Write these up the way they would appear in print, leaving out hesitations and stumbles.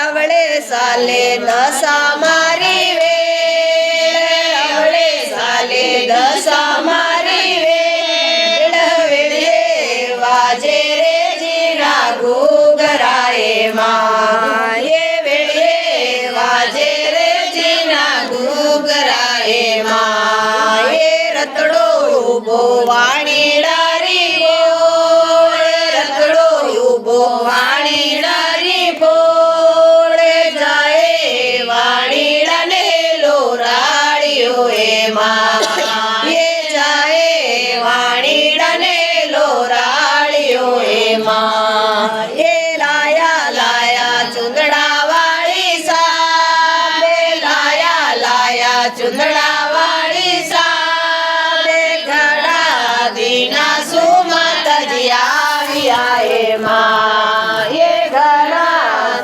अवळे साले दसा मारी वेळ अवळे साले दसा मारी वेळ वेळे वाजे रे जीना घुगराए माये वेळे वाजे रे जीना घुगराए माये रतडो उभो वाणीडारी गोळ रतडो उभो वाणीडारी गोळ जाए वाणीडाने लोराळियो ए माये जाए वाणीडाने लोराळियो ए माये लाया लाया चुंदडा वाळी साबे लाया लाया चुंदडा वाळी साबे घडा दीना सुमाताजी आवी आहे माये घडा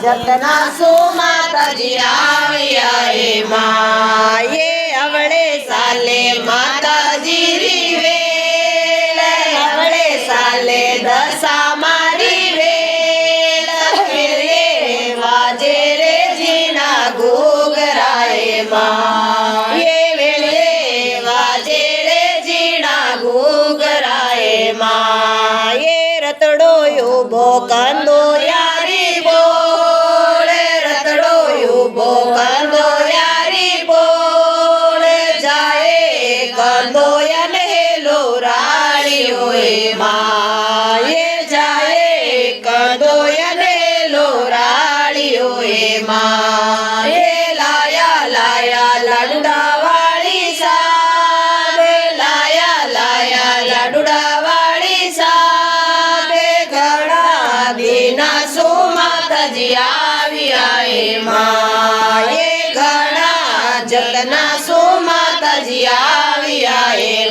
जतना सुमाताजी आवी आहे माये अवळे साले माताजी री वेळ अवळे साले दसा मारी वेळ वेळे वाजे रे जीना घुगराए माये वेळे वाजे रे जीना घुगराए माये रतडो उभो कांदो यारी बोळ रतडो उभो कांदो यारी बोळ जाए कांदो याने लोराळियो ए माये जाए कांदो याने लोराळियो ए माये लाया लाया लाडुडा वाळी साबे लाया लाया लाडुडा वाळी साबे घडा दीना सुमाताजी आवी आहे माये घडा जतना सुमाताजी आवी आहे